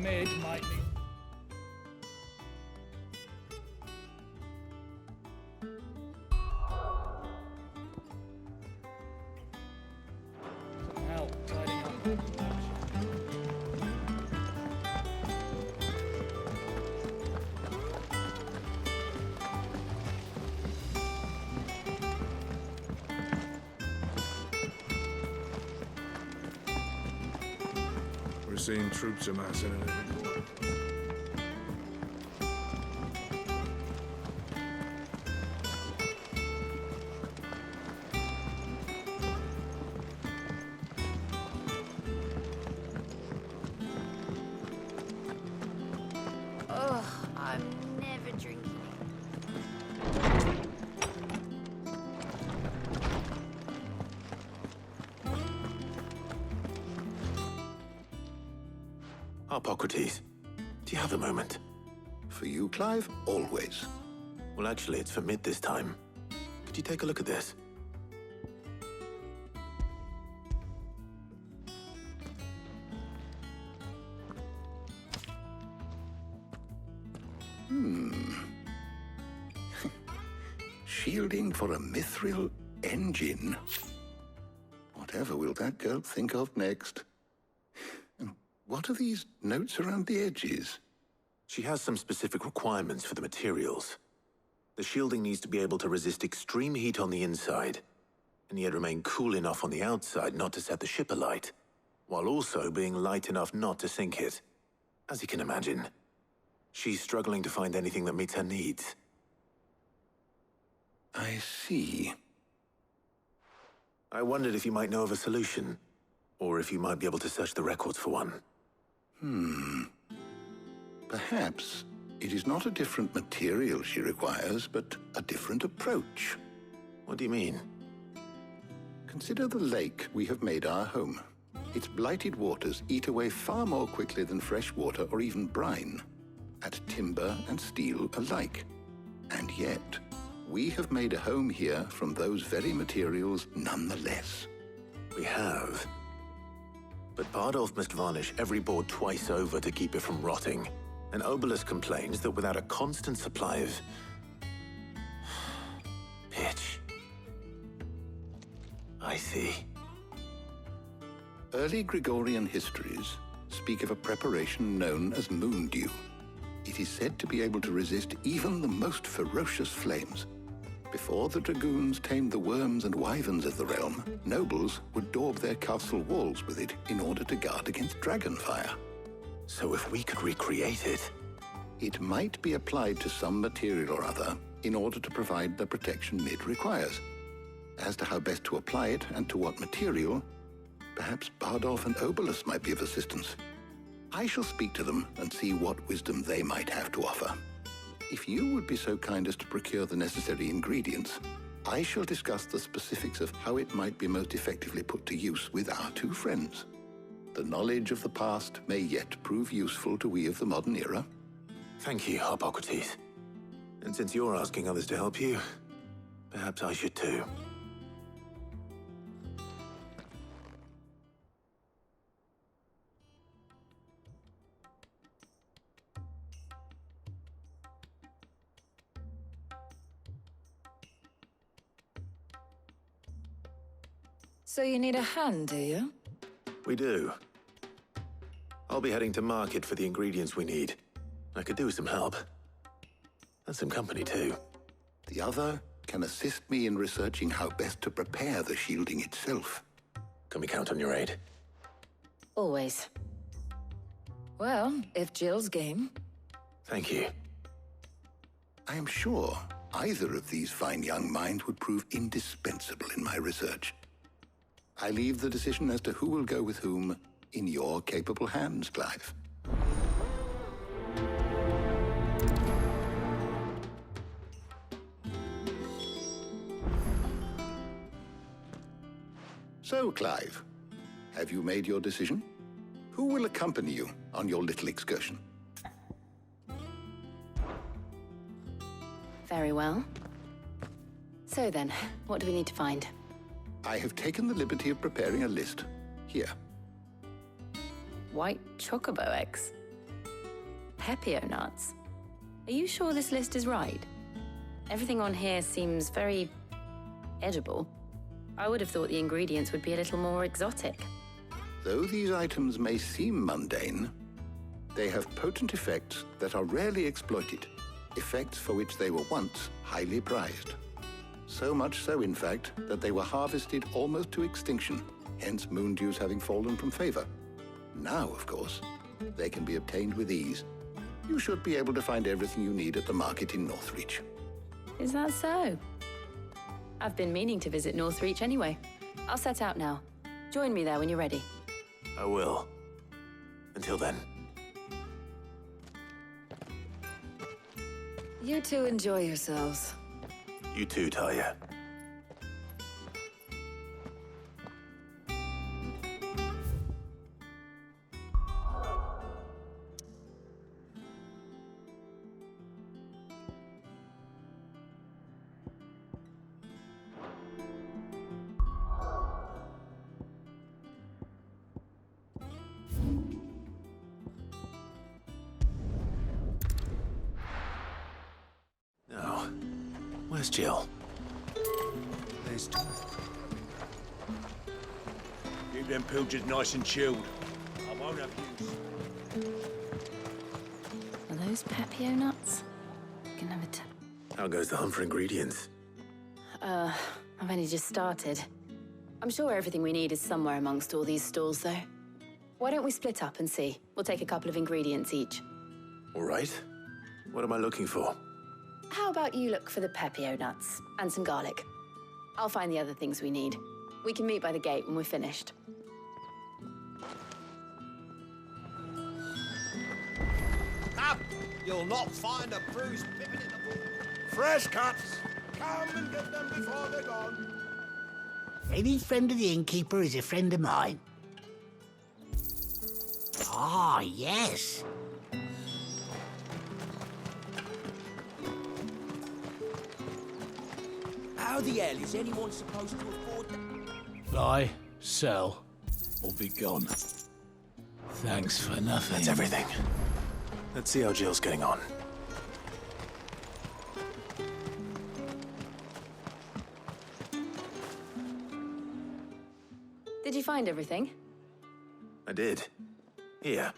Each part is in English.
mid might need... some help tidying up that collection. We're seeing troops amassing in every corner. Ugh, I'm never drinking. Hippocrates, do you have a moment? For you, Clive, always. Well, actually, it's for mid this time. Could you take a look at this? Shielding for a mithril engine. Whatever will that girl think of next? And what are these notes around the edges? She has some specific requirements for the materials. The shielding needs to be able to resist extreme heat on the inside, and yet remain cool enough on the outside not to set the ship alight, while also being light enough not to sink it. As you can imagine, she's struggling to find anything that meets her needs. I see. I wondered if you might know of a solution, or if you might be able to search the records for one. Perhaps it is not a different material she requires, but a different approach. What do you mean? Consider the lake we have made our home. Its blighted waters eat away far more quickly than fresh water or even brine, at timber and steel alike. And yet, we have made a home here from those very materials nonetheless. We have. But Bardolph must varnish every board twice over to keep it from rotting. And Obelisk complains that without a constant supply of... pitch. I see. Early Gregorian histories speak of a preparation known as moon dew. It is said to be able to resist even the most ferocious flames. Before the dragoons tamed the worms and wyverns of the realm, nobles would daub their castle walls with it in order to guard against dragon fire. So if we could recreate it... It might be applied to some material or other in order to provide the protection Mid requires. As to how best to apply it and to what material, perhaps Bardolph and Obelisk might be of assistance. I shall speak to them and see what wisdom they might have to offer. If you would be so kind as to procure the necessary ingredients, I shall discuss the specifics of how it might be most effectively put to use with our two friends. The knowledge of the past may yet prove useful to we of the modern era. Thank you, Hippocrates. And since you're asking others to help you, perhaps I should too. So you need a hand, do you? We do. I'll be heading to market for the ingredients we need. I could do with some help. And some company, too. The other can assist me in researching how best to prepare the shielding itself. Can we count on your aid? Always. Well, if Jill's game. Thank you. I am sure either of these fine young minds would prove indispensable in my research. I leave the decision as to who will go with whom in your capable hands, Clive. So, Clive, have you made your decision? Who will accompany you on your little excursion? Very well. So then, what do we need to find? I have taken the liberty of preparing a list. Here. White chocobo eggs. Pepio nuts? Are you sure this list is right? Everything on here seems very edible. I would have thought the ingredients would be a little more exotic. Though these items may seem mundane, they have potent effects that are rarely exploited, effects for which they were once highly prized. So much so, in fact, that they were harvested almost to extinction, hence moon dews having fallen from favor. Now, of course, they can be obtained with ease. You should be able to find everything you need at the market in Northreach. Is that so? I've been meaning to visit Northreach anyway. I'll set out now. Join me there when you're ready. I will. Until then. You two enjoy yourselves. You too, Talia. Now, where's Jill? There's two. Keep them pilgers nice and chilled. I won't have use. Are those Pepio nuts? Can never tell. How goes the hunt for ingredients? I've only just started. I'm sure everything we need is somewhere amongst all these stalls, though. Why don't we split up and see? We'll take a couple of ingredients each. All right. What am I looking for? How about you look for the Pepio nuts and some garlic? I'll find the other things we need. We can meet by the gate when we're finished. Up! You'll not find a bruised pippin in the wood. Fresh cuts! Come and get them before they're gone. Any friend of the innkeeper is a friend of mine. Ah, yes. How the hell is anyone supposed to afford that? Buy, sell, or be gone. Thanks for nothing. That's everything. Let's see how Jill's getting on. Did you find everything? I did. Here.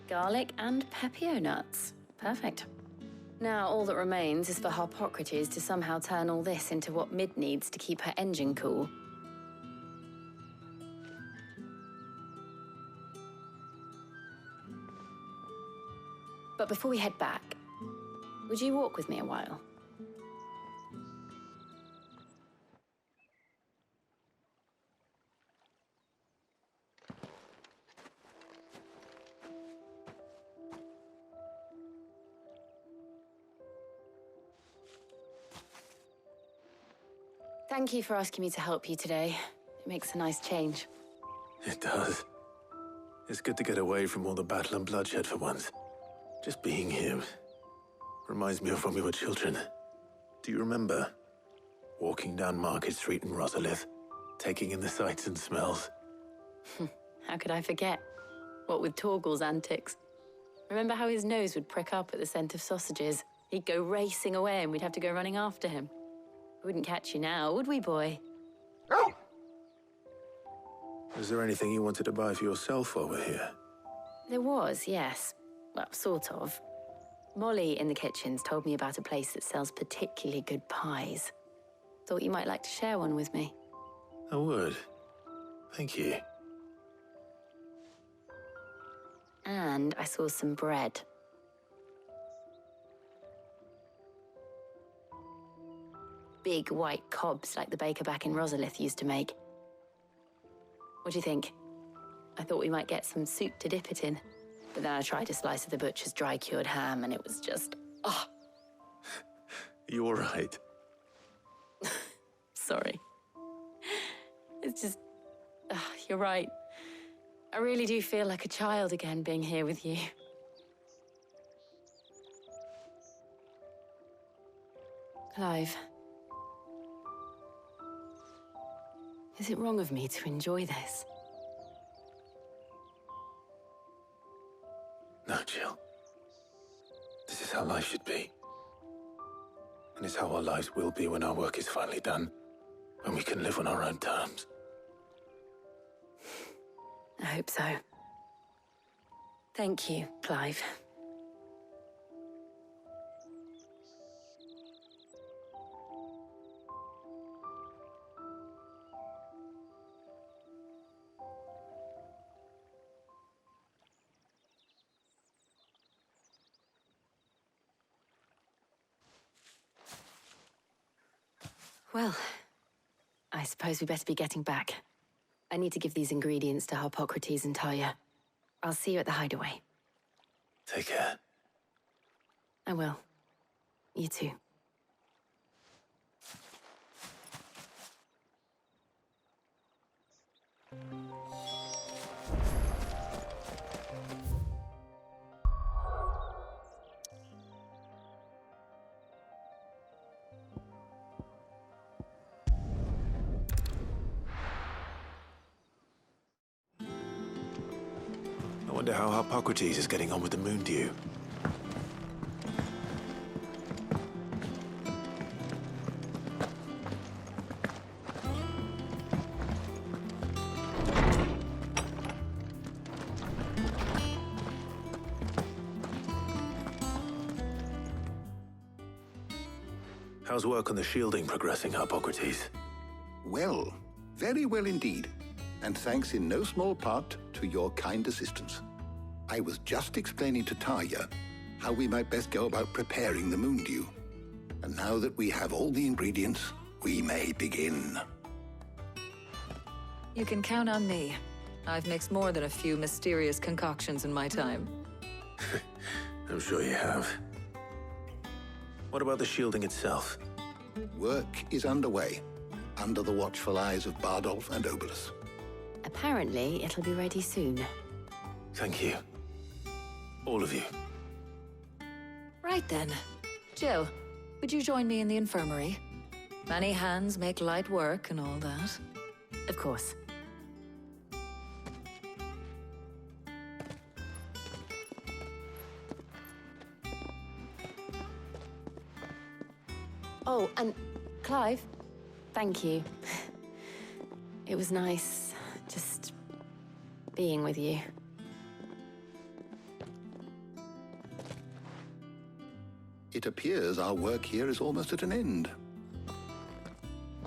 Garlic and Pepio nuts. Perfect. Now all that remains is for Harpocrates to somehow turn all this into what Mid needs to keep her engine cool. But before we head back, would you walk with me a while? Thank you for asking me to help you today. It makes a nice change. It does. It's good to get away from all the battle and bloodshed for once. Just being here reminds me of when we were children. Do you remember? Walking down Market Street in Rosalith, taking in the sights and smells. How could I forget? What with Torgal's antics. Remember how his nose would prick up at the scent of sausages? He'd go racing away and we'd have to go running after him. We wouldn't catch you now, would we, boy? Was there anything you wanted to buy for yourself while we're here? There was, yes. Well, sort of. Molly in the kitchens told me about a place that sells particularly good pies. Thought you might like to share one with me. I would. Thank you. And I saw some bread. Big white cobs like the baker back in Rosalith used to make. What do you think? I thought we might get some soup to dip it in. But then I tried a slice of the butcher's dry-cured ham and it was just, oh. You all right? Sorry. It's just, you're right. I really do feel like a child again being here with you. Clive, Is it wrong of me to enjoy this? No, Jill. This is how life should be. And it's how our lives will be when our work is finally done. When we can live on our own terms. I hope so. Thank you, Clive. Well, I suppose we better be getting back. I need to give these ingredients to Harpocrates and Talia. I'll see you at the hideaway. Take care. I will. You too. I wonder how Harpocrates is getting on with the moon dew. How's work on the shielding progressing, Harpocrates? Well, very well indeed. And thanks in no small part to your kind assistance. I was just explaining to Talia how we might best go about preparing the moon dew. And now that we have all the ingredients, we may begin. You can count on me. I've mixed more than a few mysterious concoctions in my time. I'm sure you have. What about the shielding itself? Work is underway, under the watchful eyes of Bardolph and Obolus. Apparently, it'll be ready soon. Thank you. All of you. Right then. Jill, would you join me in the infirmary? Many hands make light work and all that. Of course. Oh, and Clive, thank you. It was nice just being with you. It appears our work here is almost at an end.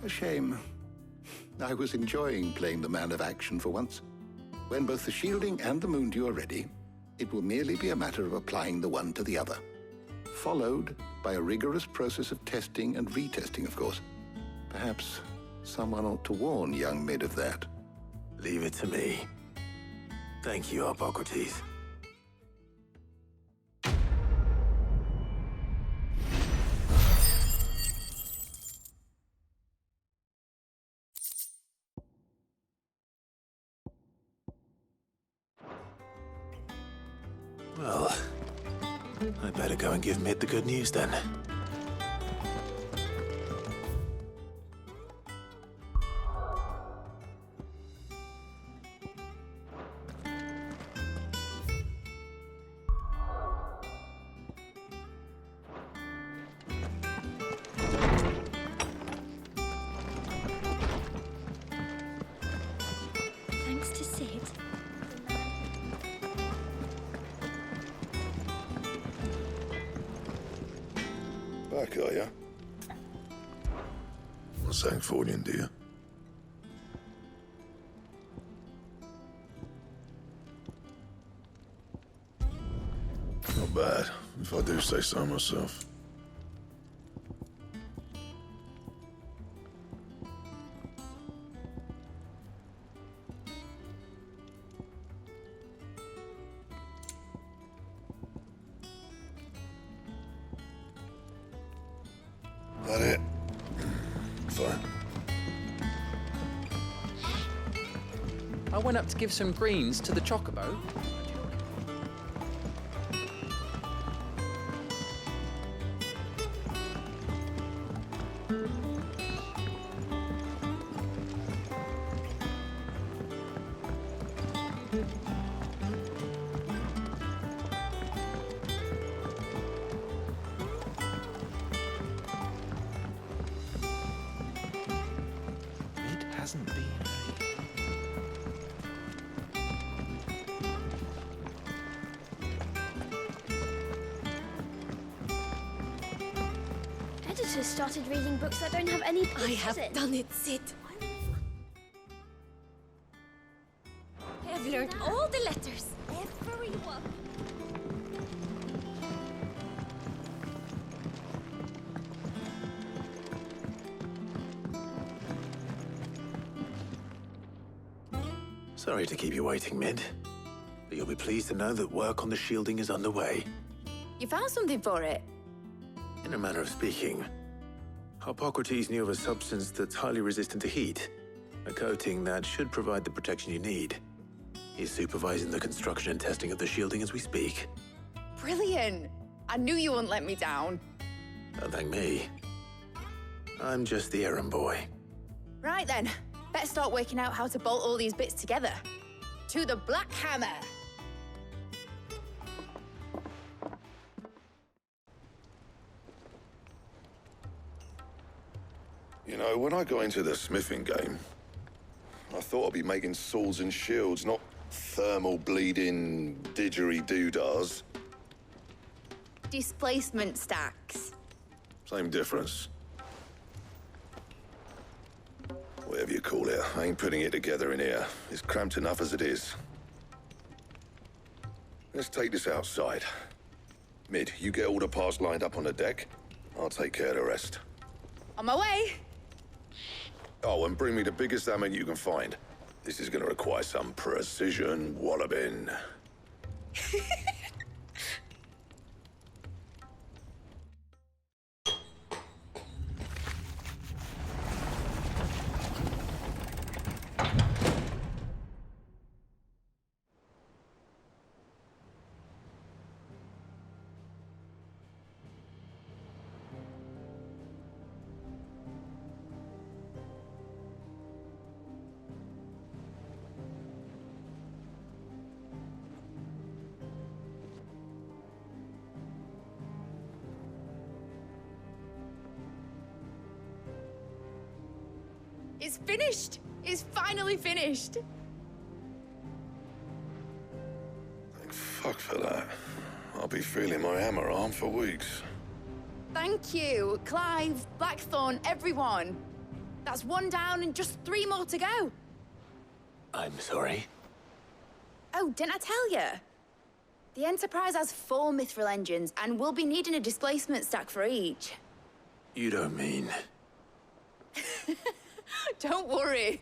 A shame. I was enjoying playing the man of action for once. When both the shielding and the moon dew are ready, it will merely be a matter of applying the one to the other. Followed by a rigorous process of testing and retesting, of course. Perhaps someone ought to warn young Mid of that. Leave it to me. Thank you, Harpocrates. Well, I better go and give Mid the good news then. Thanks to Sid. Back, are ya? Not saying forwarding, do you? Not bad, if I do say so myself. That it? Fine. I went up to give some greens to the chocobo. daughter's started reading books that don't have any pictures I have in. done it, Sid. I have learned all the letters. Everyone. Sorry to keep you waiting, Mid. But you'll be pleased to know that work on the shielding is underway. You found something for it? In a manner of speaking, Hippocrates knew of a substance that's highly resistant to heat. A coating that should provide the protection you need. He's supervising the construction and testing of the shielding as we speak. Brilliant! I knew you wouldn't let me down. Don't thank me. I'm just the errand boy. Right then, better start working out how to bolt all these bits together. To the Black Hammer! You know, when I got into the smithing game, I thought I'd be making swords and shields, not thermal bleeding didgeridoo-dahs. Displacement stacks. Same difference. Whatever you call it, I ain't putting it together in here. It's cramped enough as it is. Let's take this outside. Mid, you get all the parts lined up on the deck. I'll take care of the rest. On my way! Oh, and bring me the biggest hammer you can find. This is gonna require some precision walloping. It's finished! It's finally finished! Thank fuck for that. I'll be feeling my hammer arm for weeks. Thank you, Clive, Blackthorn, everyone. That's one down and just 3 more to go. I'm sorry. Oh, didn't I tell you? The Enterprise has 4 mithril engines and we'll be needing a displacement stack for each. You don't mean... Don't worry.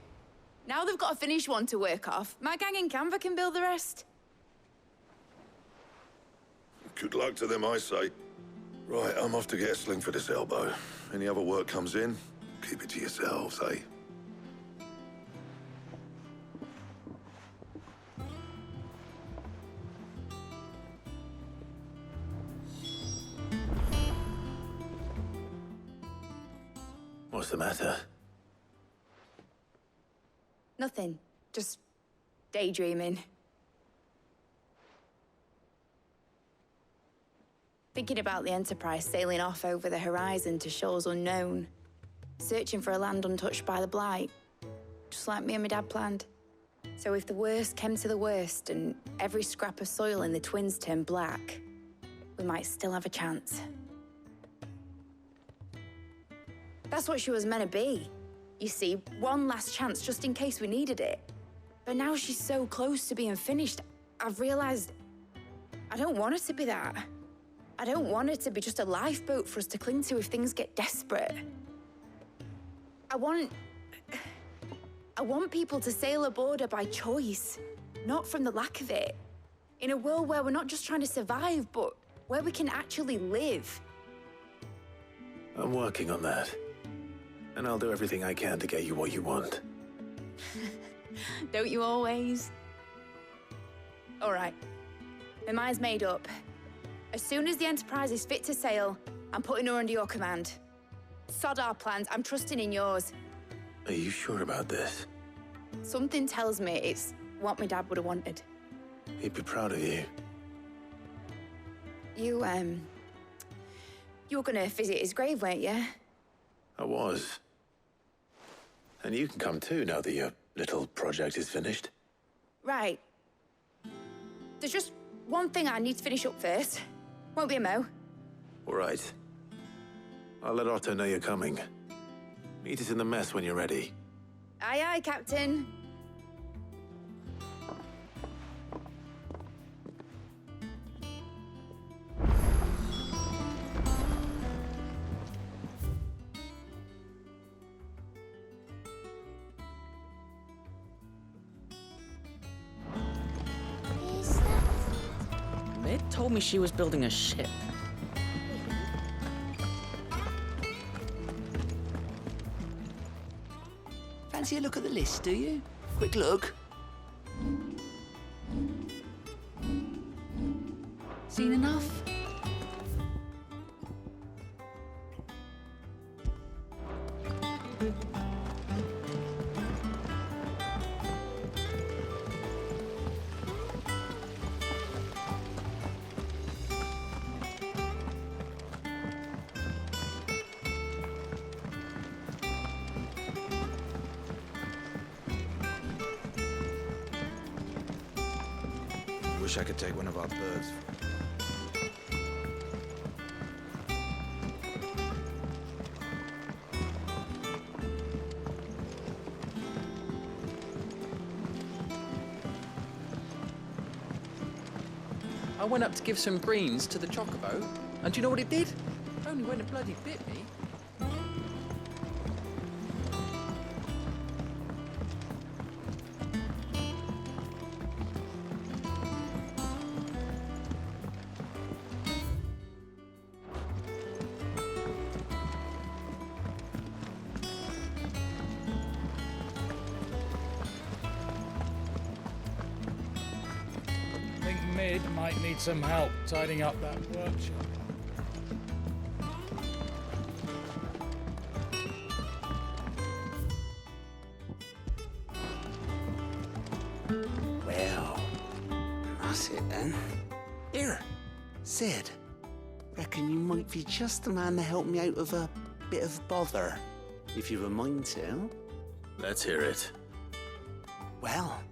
Now they've got a finished one to work off. My gang in Canva can build the rest. Good luck to them, I say. Right, I'm off to get a sling for this elbow. Any other work comes in, keep it to yourselves, eh? What's the matter? Nothing. Just daydreaming. Thinking about the Enterprise sailing off over the horizon to shores unknown. Searching for a land untouched by the Blight. Just like me and my dad planned. So if the worst came to the worst and every scrap of soil in the Twins turned black, we might still have a chance. That's what she was meant to be. You see, one last chance just in case we needed it. But now she's so close to being finished, I've realized I don't want it to be that. I don't want it to be just a lifeboat for us to cling to if things get desperate. I want people to sail aboard her by choice, not from the lack of it. In a world where we're not just trying to survive, but where we can actually live. I'm working on that. And I'll do everything I can to get you what you want. Don't you always? All right. My mind's made up. As soon as the Enterprise is fit to sail, I'm putting her under your command. Sod our plans, I'm trusting in yours. Are you sure about this? Something tells me it's what my dad would have wanted. He'd be proud of you. You were gonna visit his grave, weren't you? I was. And you can come too now that your little project is finished. Right. There's just one thing I need to finish up first. Won't be a mo. All right. I'll let Otto know you're coming. Meet us in the mess when you're ready. Aye, aye, Captain. Mid told me she was building a ship. Fancy a look at the list, do you? Quick look. Seen enough? Wish I could take one of our birds. I went up to give some greens to the chocobo, and do you know what it did? Only when it bloody bit me. I think Mid might need some help tidying up that workshop. Well, that's it then. Here, Sid. Reckon you might be just the man to help me out of a bit of bother, if you've a mind to. Let's hear it. Well,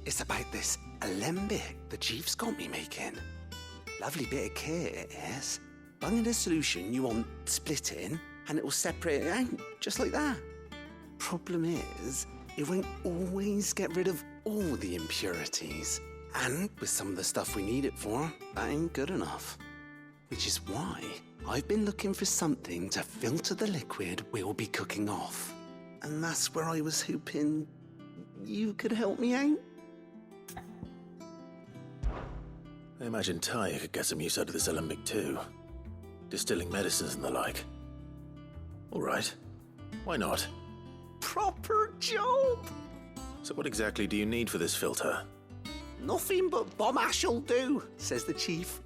it's about this alembic the chief's got me making. Lovely bit of kit it is. Bung in a solution you want splitting, and it will separate it out, just like that. Problem is, it won't always get rid of all the impurities. And with some of the stuff we need it for, that ain't good enough. Which is why I've been looking for something to filter the liquid we'll be cooking off. And that's where I was hoping you could help me out. I imagine Ty could get some use out of this alembic too. Distilling medicines and the like. All right. Why not? Proper job! So what exactly do you need for this filter? Nothing but bomb ash'll do, says the chief.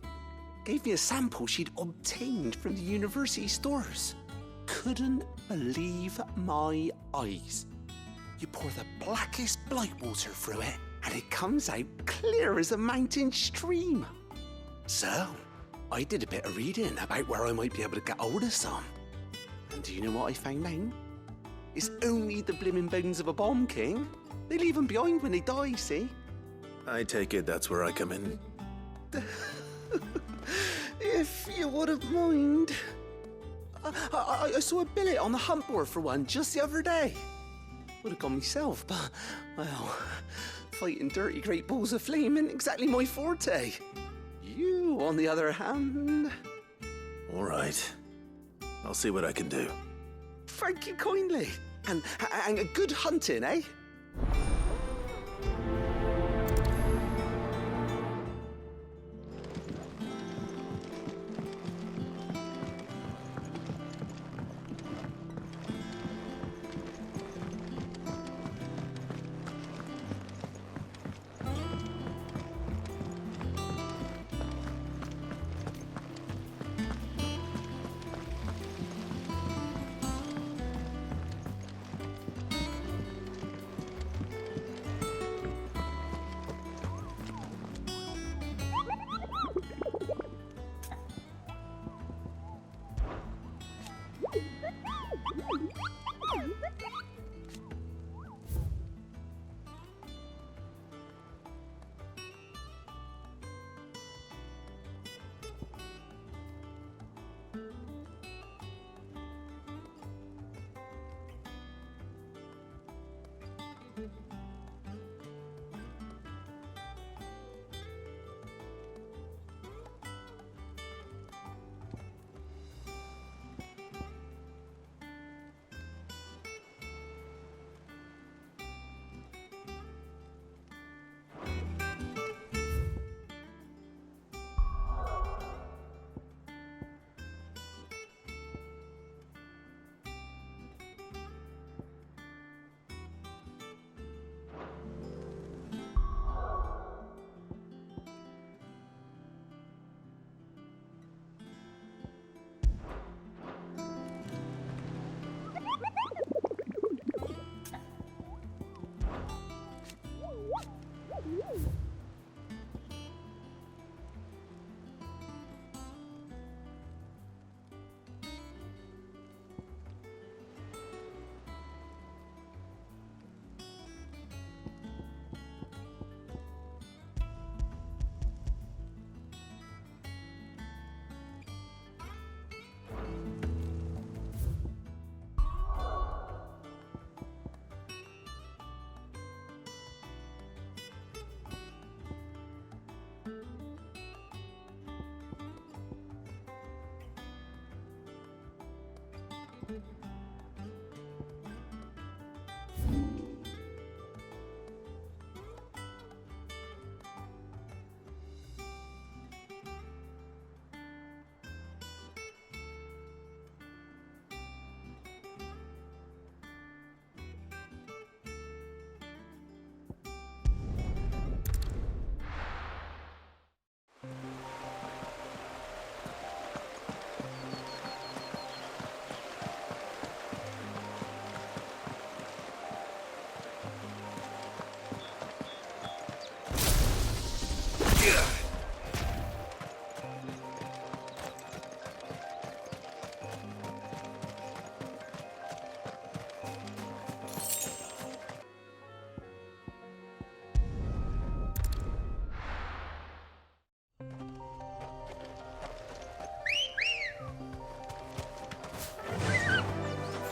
Gave me a sample she'd obtained from the university stores. Couldn't believe my eyes. You pour the blackest Blight water through it, and it comes out clear as a mountain stream. So, I did a bit of reading about where I might be able to get hold of some. And do you know what I found out? It's only the blimmin' bones of a bomb king. They leave them behind when they die, see? I take it that's where I come in. If you wouldn't mind. I saw a billet on the hunt board for one just the other day. Would have gone myself, but, well, fighting dirty great balls of flame isn't exactly my forte. You, on the other hand... All right. I'll see what I can do. Thank you kindly. And good hunting, eh?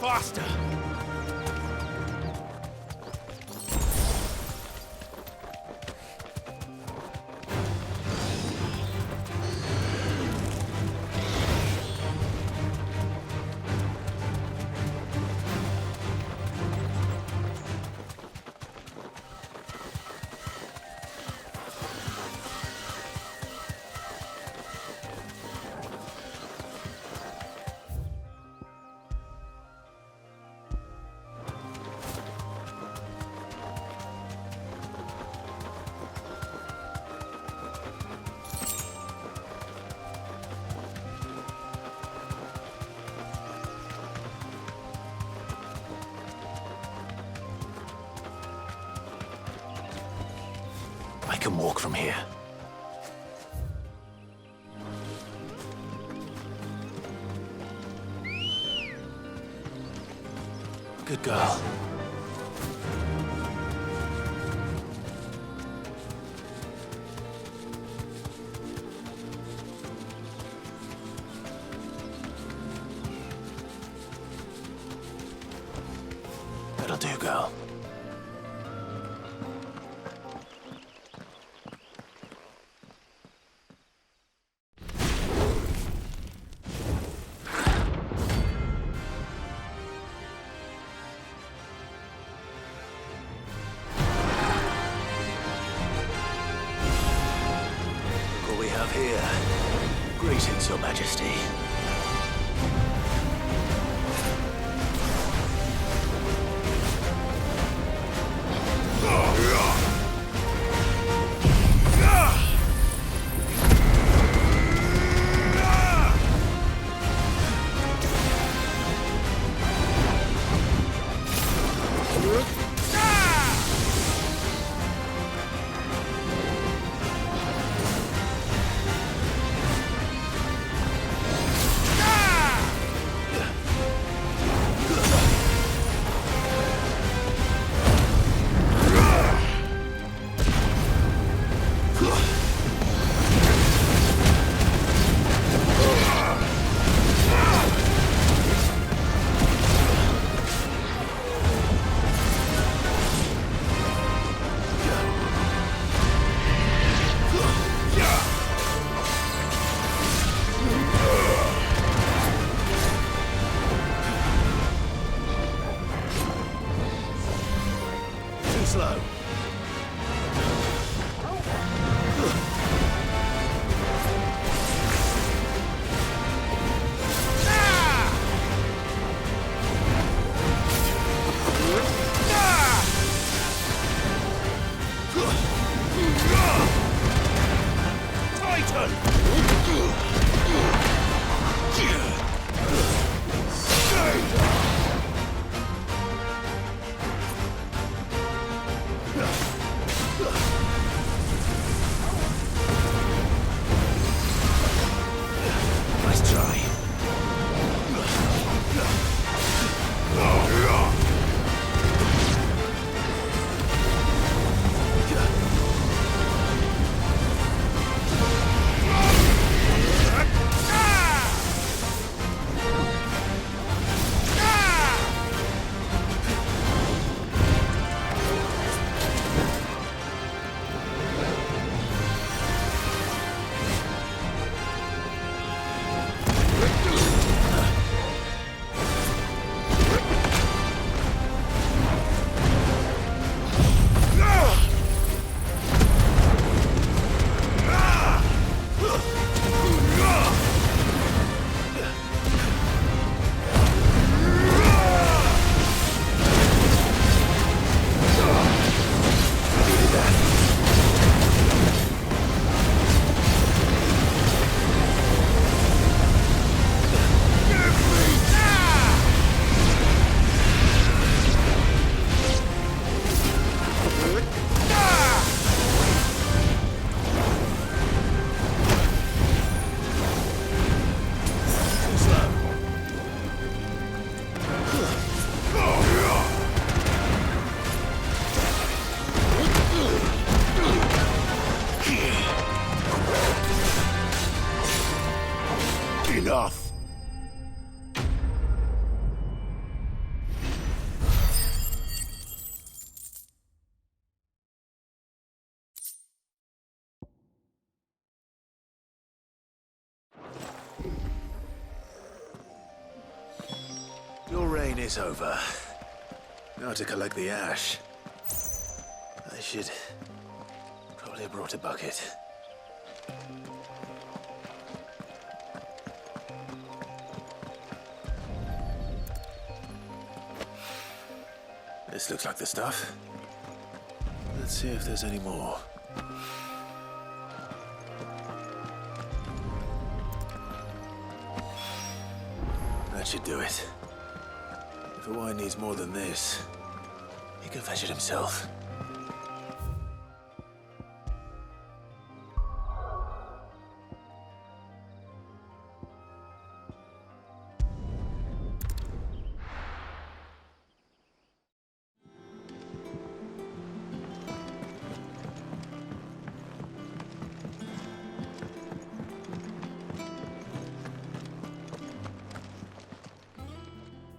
Faster! I can walk from here. Good girl. That'll do, girl. Here. Greetings, Your Majesty. rain is over. Now to collect the ash. I should probably have brought a bucket. This looks like the stuff. Let's see if there's any more. That should do it. If a wine needs more than this, he can fetch it himself.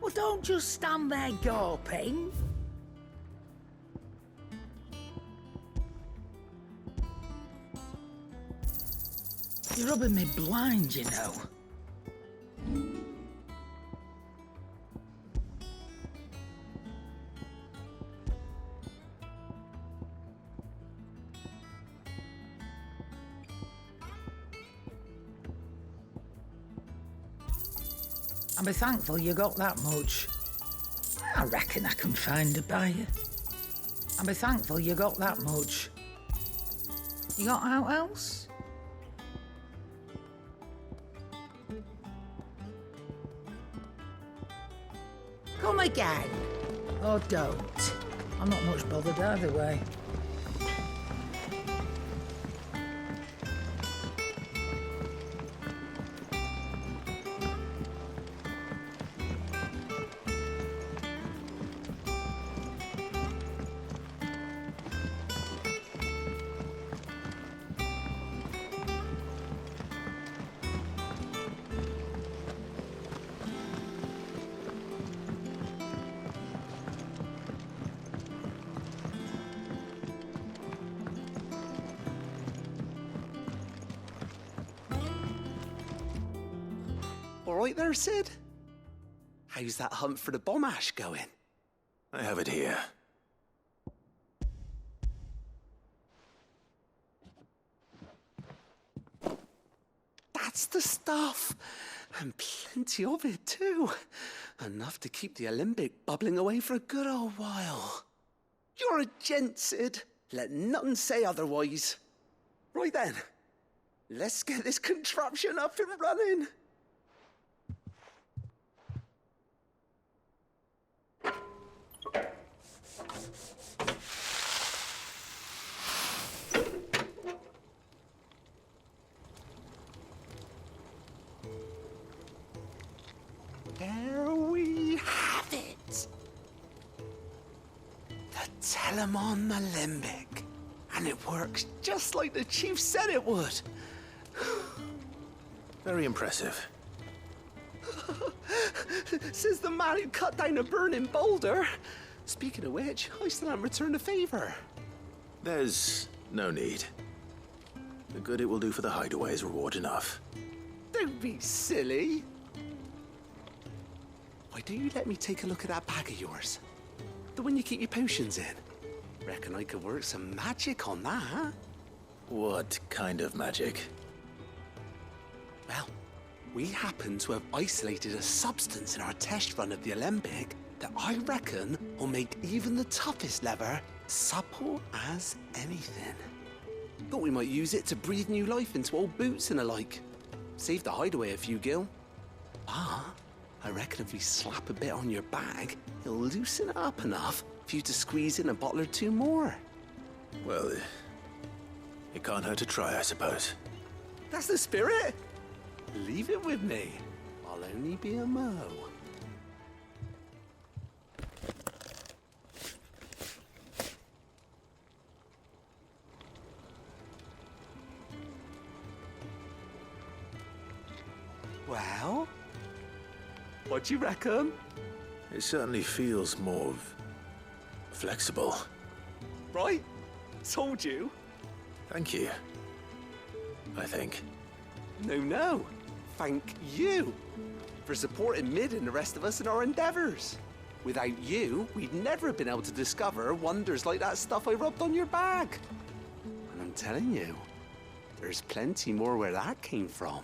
Well, don't just stand there gawping. You're rubbing me blind, you know. I'll be thankful you got that much. I reckon I can find a buyer. I'll be thankful you got that much. You got out else? Come again. Or don't. I'm not much bothered either way. All right there, Sid? How's that hunt for the bomb ash going? I have it here. That's the stuff! And plenty of it, too. Enough to keep the alembic bubbling away for a good old while. You're a gent, Sid. Let none say otherwise. Right then, let's get this contraption up and running. There we have it. The Telemon Alembic. And it works just like the chief said it would. Very impressive. Says the man who cut down a burning boulder. Speaking of which, I still haven't returned the favor. There's no need. The good it will do for the hideaway is reward enough. Don't be silly. Why don't you let me take a look at that bag of yours? The one you keep your potions in. Reckon I could work some magic on that, huh? What kind of magic? Well, we happen to have isolated a substance in our test run of the alembic that I reckon will make even the toughest lever supple as anything. Thought we might use it to breathe new life into old boots and the like. Save the hideaway a few gil. Ah, I reckon if we slap a bit on your bag, it'll loosen it up enough for you to squeeze in a bottle or two more. Well, it can't hurt to try, I suppose. That's the spirit. Leave it with me. I'll only be a mo. Well, what do you reckon? It certainly feels more flexible. Right? Told you. Thank you. I think. No. thank you for supporting Mid and the rest of us in our endeavors. Without you, we'd never have been able to discover wonders like that stuff I rubbed on your bag. And I'm telling you, there's plenty more where that came from.